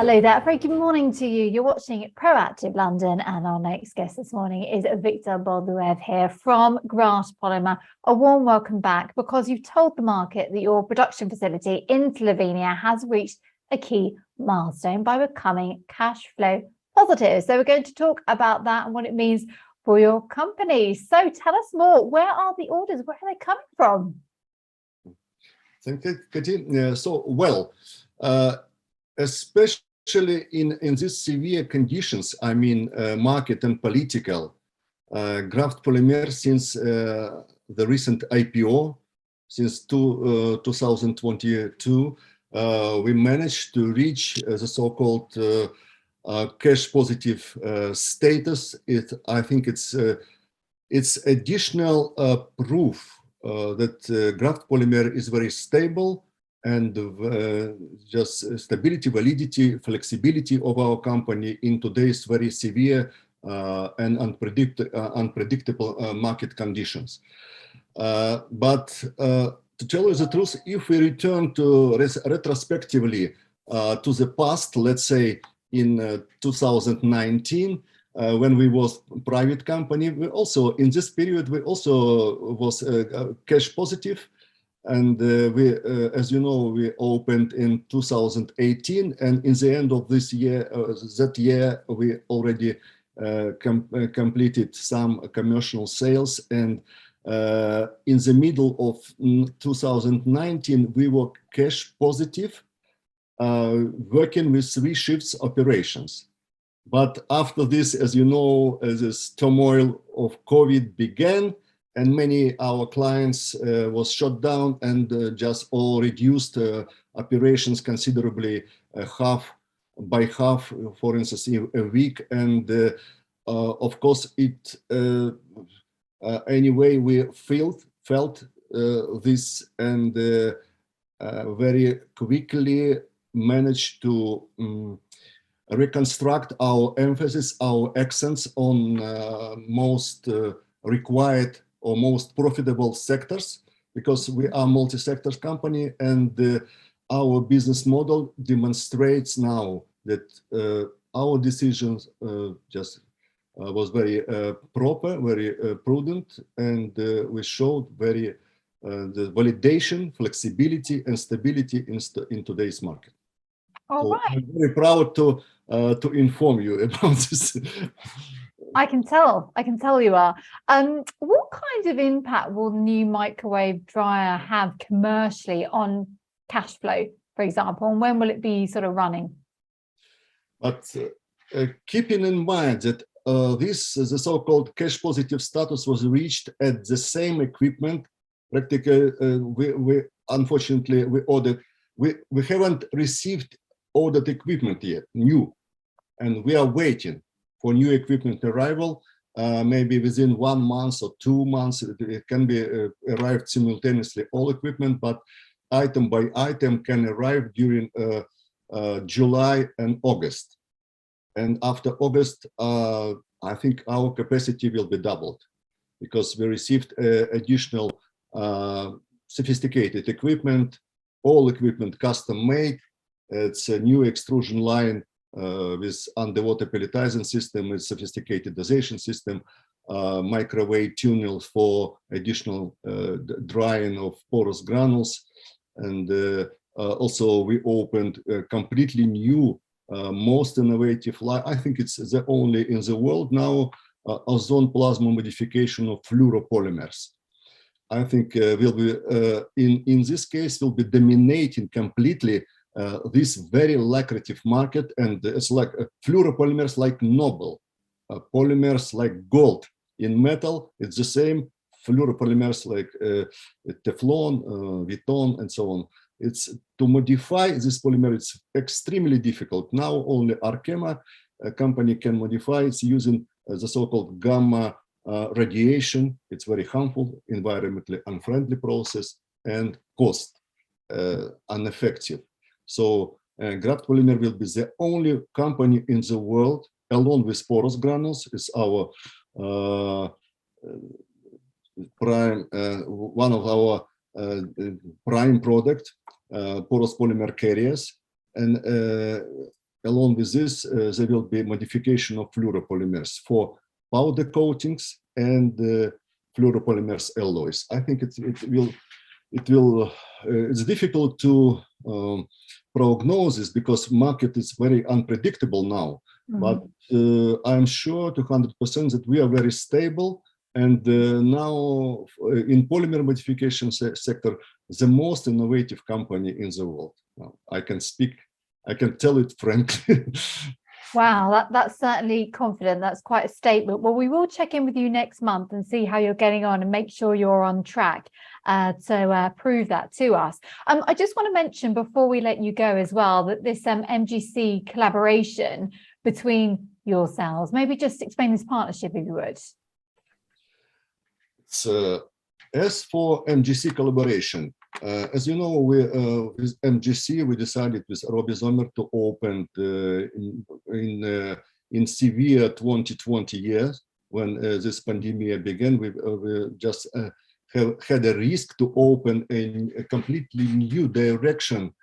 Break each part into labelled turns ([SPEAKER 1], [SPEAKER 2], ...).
[SPEAKER 1] Hello there, very good morning to you. You're watching Proactive London, and our next guest this morning is Victor Bolduev here from Graft Polymer. A warm welcome back, because you've told the market that your production facility in Slovenia has reached a key milestone by becoming cash flow positive. So we're going to talk about that and what it means for your company. So tell us more. Where are the orders? Where are they coming from?
[SPEAKER 2] Thank you, Katie. Especially in these severe conditions, market and political, Graft Polymer, since the recent IPO, since 2022, we managed to reach the so-called cash positive status. I think it's additional proof that Graft Polymer is very stable, and just stability, validity, flexibility of our company in today's very severe and unpredictable market conditions. But to tell you the truth, if we return to retrospectively to the past, let's say in 2019, when we was a private company, we also in this period we also was cash positive. And as you know, we opened in 2018, and in the end of this year, we already completed some commercial sales. And in the middle of 2019, we were cash positive, working with 3 shifts operations. But after this, as you know, this turmoil of COVID began, and many our clients was shut down and just all reduced operations considerably, half by half, for instance, in a week. And of course, it anyway we felt this, and very quickly managed to reconstruct our emphasis, our accents on most required or most profitable sectors, because we are multi-sector company, and our business model demonstrates now that our decisions was very proper, very prudent, and we showed very the validation, flexibility, and stability in today's market.
[SPEAKER 1] All right.
[SPEAKER 2] I'm very proud to inform you about this.
[SPEAKER 1] I can tell you are. What kind of impact will the new microwave dryer have commercially on cash flow, for example, and when will it be sort of running?
[SPEAKER 2] But keeping in mind that the so-called cash positive status was reached at the same equipment, practically, we unfortunately we haven't received ordered equipment yet, new, and we are waiting for new equipment arrival. Maybe within 1 month or 2 months, it can be arrived simultaneously, all equipment, but item by item can arrive during July and August. And after August, I think our capacity will be doubled, because we received additional sophisticated equipment, all equipment custom made. It's a new extrusion line with underwater pelletizing system, with sophisticated dosation system, microwave tunnel for additional drying of porous granules. And also we opened a completely new, most innovative line. I think it's the only in the world now, ozone plasma modification of fluoropolymers. I think will be in this case will be dominating completely this very lucrative market, and it's like fluoropolymers like Nobel, polymers like gold in metal. It's the same fluoropolymers like Teflon, Viton, and so on. It's to modify this polymer. It's extremely difficult. Now only Arkema company can modify. It's using the so-called gamma radiation. It's very harmful, environmentally unfriendly process, and cost ineffective. So Graft Polymer will be the only company in the world, along with porous granules, is our prime, one of our prime product, porous polymer carriers. And along with this, there will be modification of fluoropolymers for powder coatings and fluoropolymers alloys. I think it's difficult to prognose because market is very unpredictable now. But I'm sure 200% that we are very stable. And now in polymer modification sector, the most innovative company in the world. I can tell it frankly.
[SPEAKER 1] Wow, that's certainly confident. That's quite a statement. Well, we will check in with you next month and see how you're getting on and make sure you're on track to prove that to us. I just want to mention before we let you go as well that this MGC collaboration between yourselves, maybe just explain this partnership if you would.
[SPEAKER 2] As for MGC collaboration, as you know, with MGC, we decided with Robbie Zomer to open in severe 2020 years when this pandemic began. We just had a risk to open a completely new direction.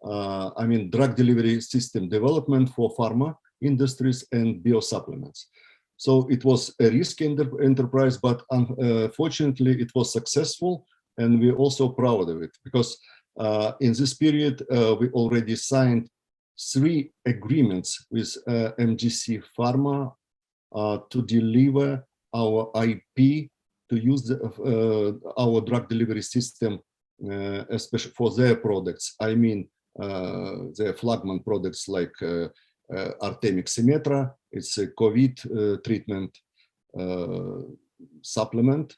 [SPEAKER 2] I mean, drug delivery system development for pharma industries and biosupplements. So it was a risky enterprise, but fortunately it was successful, and we're also proud of it because in this period we already signed 3 agreements with MGC Pharma to deliver our IP to use our drug delivery system, especially for their products. I mean, their flagman products like Artemic Symmetra. It's a COVID treatment supplement.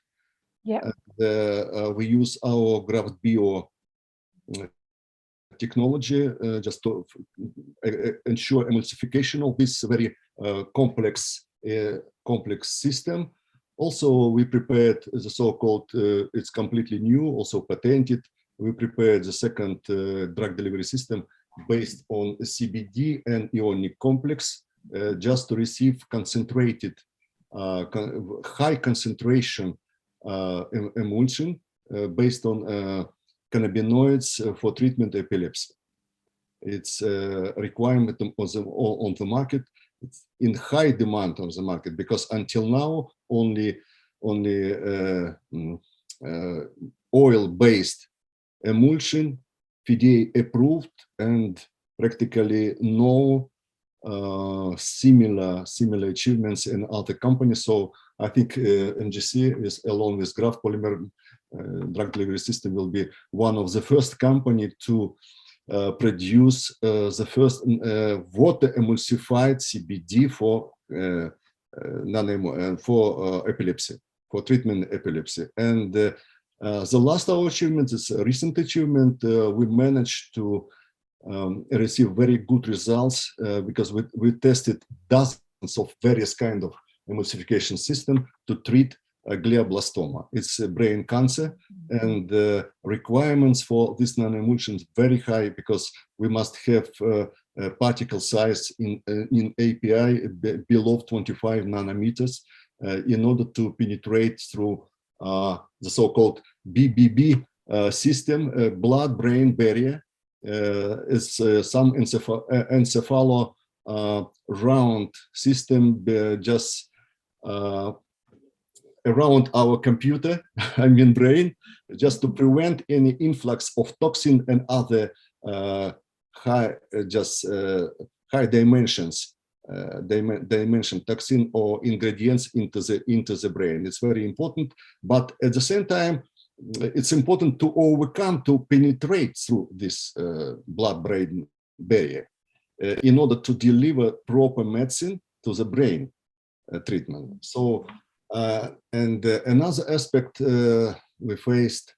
[SPEAKER 1] Yeah.
[SPEAKER 2] We use our GraftBio technology just to ensure emulsification of this very complex system. Also, we prepared the so-called, it's completely new, also patented. We prepared the second drug delivery system based on CBD and ionic complex, just to receive concentrated, high concentration emulsion based on cannabinoids for treatment epilepsy. It's a requirement on the market. It's in high demand on the market because until now only oil-based emulsion, FDA approved, and practically no similar achievements in other companies. So I think MGC is, along with Graft Polymer drug delivery system, will be one of the first company to produce the first water emulsified CBD for epilepsy, for treatment epilepsy. And the last our achievement is a recent achievement. We managed to receive very good results because we tested dozens of various kind of emulsification system to treat glioblastoma. It's a brain cancer, and the requirements for this nanoemulsion is very high because we must have particle size in API below 25 nanometers in order to penetrate through the so-called BBB system, blood-brain barrier. Is some encephalo round system just around our computer, I mean brain, just to prevent any influx of toxin and other high dimensions toxin or ingredients into the brain. It's very important, but at the same time, it's important to penetrate through this blood-brain barrier in order to deliver proper medicine to the brain treatment. So, and another aspect we faced,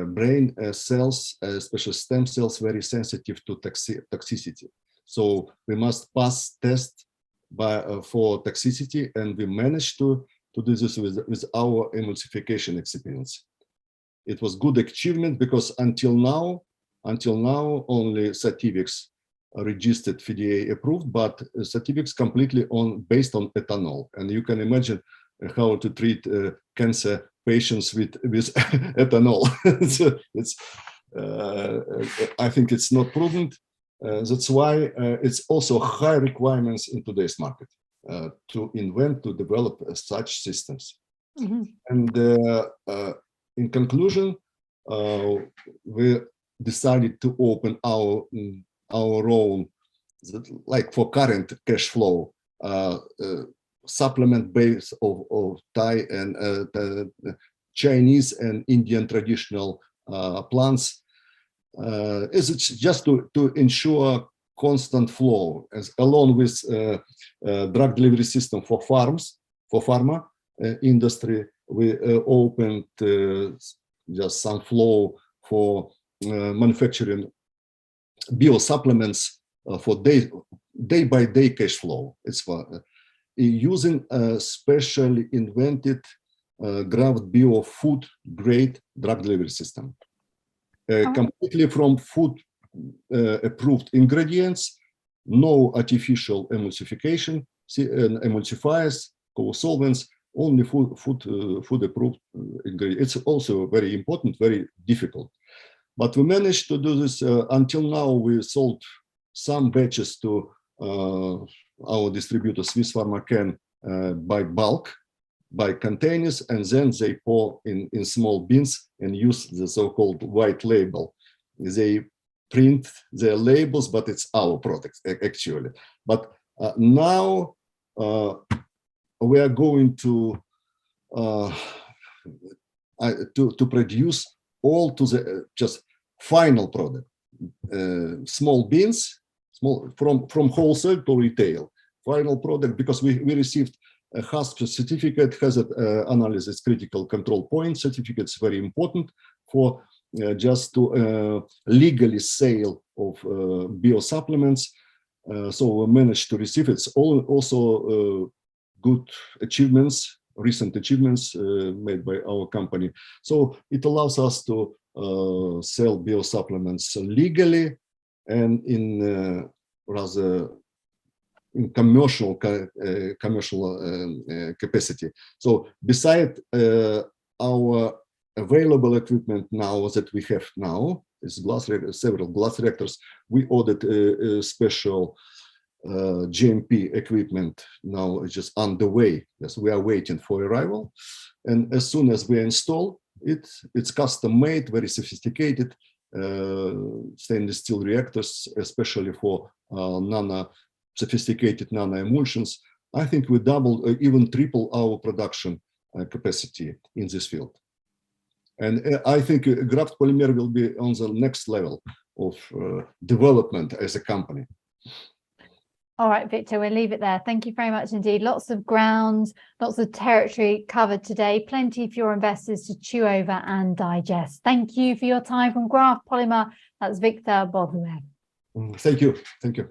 [SPEAKER 2] brain cells, especially stem cells, very sensitive to toxicity. So we must pass test for toxicity, and we managed to do this with our emulsification experience. It was good achievement because until now only Sativex registered FDA approved, but Sativex completely based on ethanol, and you can imagine how to treat cancer patients with ethanol. So it's I think it's not prudent, That's why it's also high requirements in today's market to invent, to develop such systems.
[SPEAKER 1] Mhm.
[SPEAKER 2] And in conclusion, we decided to open our own, like for current cash flow, supplement base of Thai and Chinese and Indian traditional plants. Is it just to ensure constant flow, as along with drug delivery system for pharma industry. We opened just some flow for manufacturing biosupplements for day-by-day cash flow. It's for using a specially invented Graft Bio food grade drug delivery system. Completely from food approved ingredients, no artificial emulsification, emulsifiers, co-solvents, only food approved ingredients. It's also very important, very difficult. But we managed to do this. Until now, we sold some batches to our distributor, Swiss Pharma Can, by bulk, by containers, and then they pour in small bins and use the so-called white label. They print their labels, but it's our products actually. But now we are going to produce all to the just final product, small bins, from wholesale to retail, final product, because we received a HACCP certificate, hazard analysis critical control point certificates, very important for just to legally sale of biosupplements. So we managed to receive it. It's also good achievements, recent achievements made by our company. So it allows us to sell biosupplements legally and in rather in commercial capacity. So beside our available equipment now that we have now, is several glass reactors, we ordered a special GMP equipment. Now it's just on the way. Yes, we are waiting for arrival, and as soon as we install it, it's custom made, very sophisticated stainless steel reactors, especially for sophisticated nano emulsions. I think we double, even triple our production capacity in this field. And I think Graft Polymer will be on the next level of development as a company.
[SPEAKER 1] All right, Victor, we'll leave it there. Thank you very much indeed. Lots of ground, lots of territory covered today. Plenty for your investors to chew over and digest. Thank you for your time from Graft Polymer. That's Victor Boldouev.
[SPEAKER 2] Thank you. Thank you.